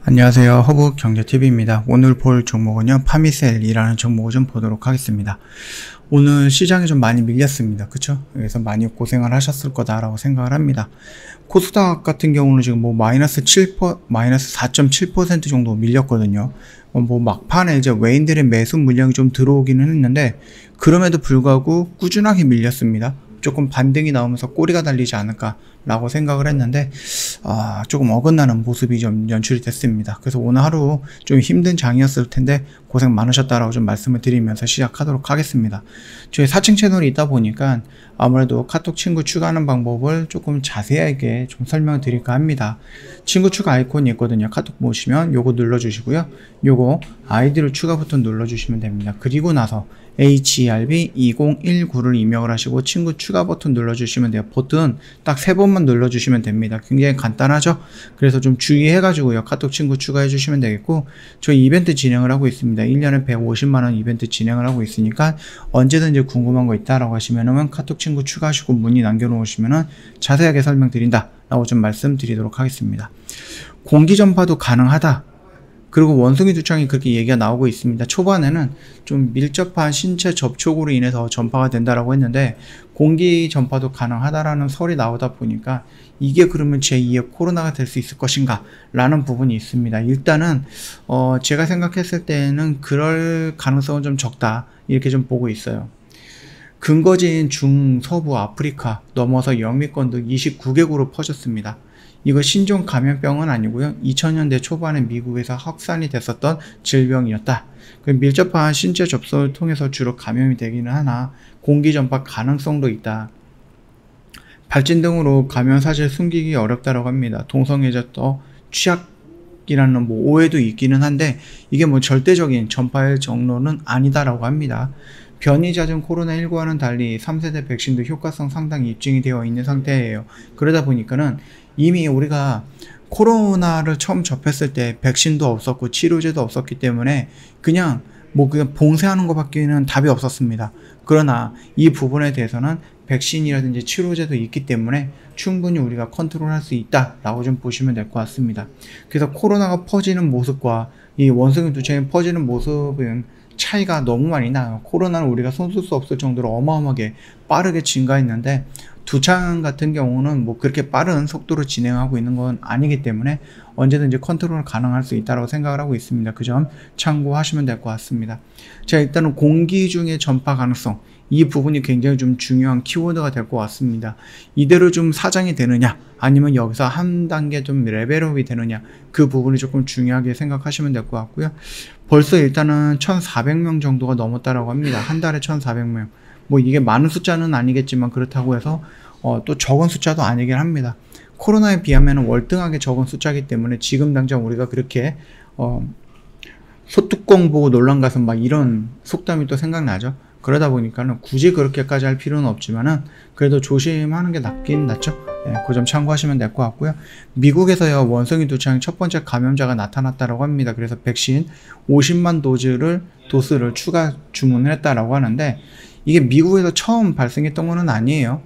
안녕하세요, 허브경제TV입니다. 오늘 볼 종목은요, 파미셀이라는 종목을 좀 보도록 하겠습니다. 오늘 시장이 좀 많이 밀렸습니다. 그쵸? 그래서 많이 고생을 하셨을 거다라고 생각을 합니다. 코스닥 같은 경우는 지금 뭐 마이너스 4.7% 정도 밀렸거든요. 뭐 막판에 이제 외인들의 매수 물량이 좀 들어오기는 했는데, 그럼에도 불구하고 꾸준하게 밀렸습니다. 조금 반등이 나오면서 꼬리가 달리지 않을까 라고 생각을 했는데 조금 어긋나는 모습이 좀 연출이 됐습니다. 그래서 오늘 하루 좀 힘든 장이었을 텐데 고생 많으셨다라고 좀 말씀을 드리면서 시작하도록 하겠습니다. 저희 4층 채널이 있다 보니까 아무래도 카톡 친구 추가하는 방법을 조금 자세하게 좀 설명을 드릴까 합니다. 친구 추가 아이콘이 있거든요. 카톡 보시면 요거 눌러주시고요. 요거 아이디를 추가 버튼 눌러주시면 됩니다. 그리고 나서 HERB2019를 입력을 하시고 친구 추가 버튼 눌러주시면 돼요. 버튼 딱 3번만 눌러주시면 됩니다. 굉장히 간단하죠? 그래서 좀 주의해가지고요. 카톡 친구 추가해 주시면 되겠고, 저희 이벤트 진행을 하고 있습니다. 1년에 150만원 이벤트 진행을 하고 있으니까 언제든지 궁금한 거 있다라고 하시면은 카톡 친구 추가하시고 문의 남겨놓으시면은 자세하게 설명드린다 라고 좀 말씀드리도록 하겠습니다. 공기 전파도 가능하다. 그리고 원숭이 두창이 그렇게 얘기가 나오고 있습니다. 초반에는 좀 밀접한 신체 접촉으로 인해서 전파가 된다라고 했는데, 공기 전파도 가능하다라는 설이 나오다 보니까 이게 그러면 제2의 코로나가 될 수 있을 것인가 라는 부분이 있습니다. 일단은 제가 생각했을 때는 그럴 가능성은 좀 적다 이렇게 좀 보고 있어요. 근거지인 중서부 아프리카 넘어서 영미권 등 29개국으로 퍼졌습니다. 이거 신종 감염병은 아니고요. 2000년대 초반에 미국에서 확산이 됐었던 질병이었다. 밀접한 신체 접촉을 통해서 주로 감염이 되기는 하나 공기 전파 가능성도 있다. 발진 등으로 감염 사실 숨기기 어렵다고 합니다. 동성애자 취약이라는 뭐 오해도 있기는 한데 이게 뭐 절대적인 전파의 정도는 아니다라고 합니다. 변이 잦은 코로나19와는 달리 3세대 백신도 효과성 상당히 입증이 되어 있는 상태예요. 그러다 보니까는 이미 우리가 코로나를 처음 접했을 때 백신도 없었고 치료제도 없었기 때문에 그냥 봉쇄하는 것밖에는 답이 없었습니다. 그러나 이 부분에 대해서는 백신이라든지 치료제도 있기 때문에 충분히 우리가 컨트롤할 수 있다라고 좀 보시면 될 것 같습니다. 그래서 코로나가 퍼지는 모습과 이 원숭이 두창이 퍼지는 모습은 차이가 너무 많이 나요. 코로나는 우리가 손쓸 수 없을 정도로 어마어마하게 빠르게 증가했는데 두창 같은 경우는 뭐 그렇게 빠른 속도로 진행하고 있는 건 아니기 때문에 언제든지 컨트롤 가능할 수 있다고 생각을 하고 있습니다. 그 점 참고하시면 될 것 같습니다. 자, 일단은 공기 중의 전파 가능성, 이 부분이 굉장히 좀 중요한 키워드가 될 것 같습니다. 이대로 좀 사장이 되느냐 아니면 여기서 한 단계 좀 레벨업이 되느냐, 그 부분이 조금 중요하게 생각하시면 될 것 같고요. 벌써 일단은 1400명 정도가 넘었다라고 합니다. 한 달에 1400명. 뭐 이게 많은 숫자는 아니겠지만 그렇다고 해서 또 적은 숫자도 아니긴 합니다. 코로나에 비하면 월등하게 적은 숫자이기 때문에 지금 당장 우리가 그렇게 소뚜껑 보고 놀란 가슴 막 이런 속담이 또 생각나죠. 그러다 보니까는 굳이 그렇게까지 할 필요는 없지만은 그래도 조심하는 게 낫긴 낫죠. 그 점 참고하시면 될 것 같고요. 미국에서요, 원숭이 두창 첫 번째 감염자가 나타났다라고 합니다. 그래서 백신 50만 도스를 추가 주문을 했다라고 하는데, 이게 미국에서 처음 발생했던 거는 아니에요.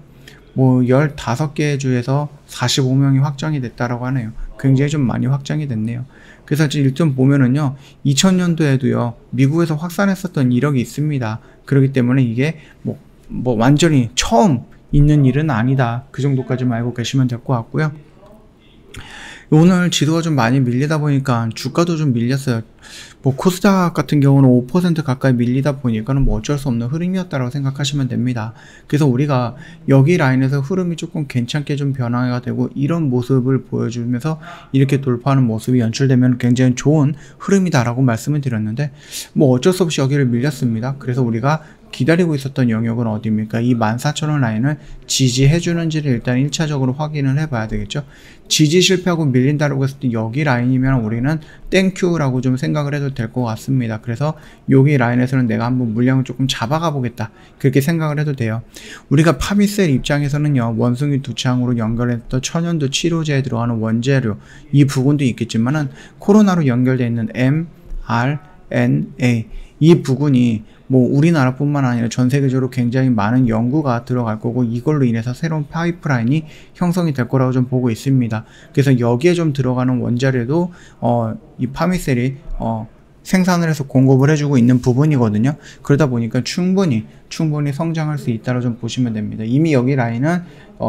뭐 15개 주에서 45명이 확정이 됐다라고 하네요. 굉장히 좀 많이 확정이 됐네요. 그래서 일단 보면은요, 2000년도에도요 미국에서 확산했었던 이력이 있습니다. 그렇기 때문에 이게 뭐 완전히 처음 있는 일은 아니다, 그 정도까지만 알고 계시면 될 것 같고요. 오늘 지수가 좀 많이 밀리다 보니까 주가도 좀 밀렸어요. 뭐 코스닥 같은 경우는 5% 가까이 밀리다 보니까는 뭐 어쩔 수 없는 흐름이었다고 생각하시면 됩니다. 그래서 우리가 여기 라인에서 흐름이 조금 괜찮게 좀 변화가 되고 이런 모습을 보여주면서 이렇게 돌파하는 모습이 연출되면 굉장히 좋은 흐름이다라고 말씀을 드렸는데, 뭐 어쩔 수 없이 여기를 밀렸습니다. 그래서 우리가 기다리고 있었던 영역은 어디입니까? 이 14,000원 라인을 지지해주는지를 일단 1차적으로 확인을 해봐야 되겠죠. 지지 실패하고 밀린다라고 했을 때 여기 라인이면 우리는 땡큐라고 좀 생각을 해도 될 것 같습니다. 그래서 여기 라인에서는 내가 한번 물량을 조금 잡아가 보겠다, 그렇게 생각을 해도 돼요. 우리가 파미셀 입장에서는요, 원숭이 두창으로 연결했던 천연두 치료제에 들어가는 원재료, 이 부분도 있겠지만은 코로나로 연결되어 있는 mRNA, 이 부분이 뭐 우리나라뿐만 아니라 전 세계적으로 굉장히 많은 연구가 들어갈 거고 이걸로 인해서 새로운 파이프라인이 형성이 될 거라고 좀 보고 있습니다. 그래서 여기에 좀 들어가는 원자료도 이 파미셀이 생산을 해서 공급을 해주고 있는 부분이거든요. 그러다 보니까 충분히 성장할 수 있다고 좀 보시면 됩니다. 이미 여기 라인은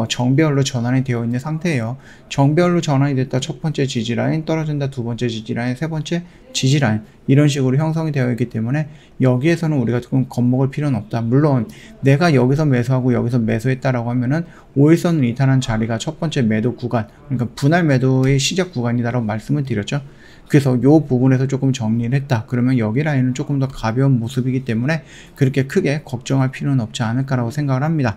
정배열로 전환이 되어 있는 상태예요. 정배열로 전환이 됐다 첫 번째 지지라인, 떨어진다 두 번째 지지라인, 세 번째 지지라인, 이런 식으로 형성이 되어 있기 때문에 여기에서는 우리가 조금 겁먹을 필요는 없다. 물론 내가 여기서 매수하고 여기서 매수했다라고 하면은 5일선을 이탈한 자리가 첫 번째 매도 구간, 그러니까 분할 매도의 시작 구간이다라고 말씀을 드렸죠. 그래서 이 부분에서 조금 정리를 했다. 그러면 여기 라인은 조금 더 가벼운 모습이기 때문에 그렇게 크게 걱정할 필요는 없지 않을까라고 생각을 합니다.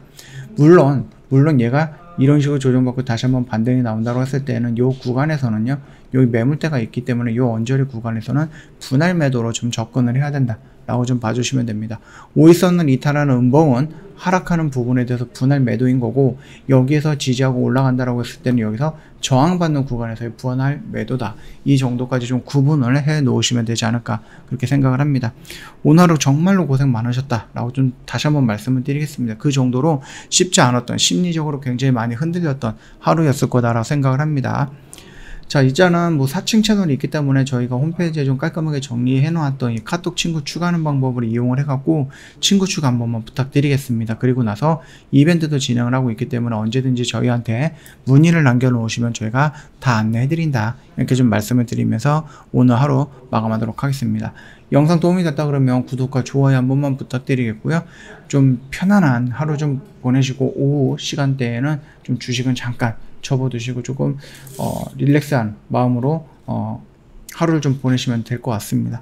물론 얘가 이런 식으로 조정받고 다시 한번 반등이 나온다고 했을 때는 이 구간에서는요, 여기 매물대가 있기 때문에 이 언저리 구간에서는 분할 매도로 좀 접근을 해야 된다 라고 좀 봐주시면 됩니다. 5일선을 이탈하는 음봉은 하락하는 부분에 대해서 분할 매도인 거고, 여기에서 지지하고 올라간다라고 했을 때는 여기서 저항받는 구간에서의 분할 매도다, 이 정도까지 좀 구분을 해 놓으시면 되지 않을까 그렇게 생각을 합니다. 오늘 하루 정말로 고생 많으셨다 라고 좀 다시 한번 말씀을 드리겠습니다. 그 정도로 쉽지 않았던, 심리적으로 굉장히 많이 흔들렸던 하루였을 거다라고 생각을 합니다. 자, 이제는 뭐 4층 채널이 있기 때문에 저희가 홈페이지에 좀 깔끔하게 정리해 놓았던 이 카톡 친구 추가하는 방법을 이용을 해갖고 친구 추가 한 번만 부탁드리겠습니다. 그리고 나서 이벤트도 진행을 하고 있기 때문에 언제든지 저희한테 문의를 남겨놓으시면 저희가 다 안내해 드린다, 이렇게 좀 말씀을 드리면서 오늘 하루 마감하도록 하겠습니다. 영상 도움이 됐다 그러면 구독과 좋아요 한 번만 부탁드리겠고요. 좀 편안한 하루 좀 보내시고 오후 시간대에는 좀 주식은 잠깐 접어두시고 조금 릴렉스한 마음으로 하루를 좀 보내시면 될 것 같습니다.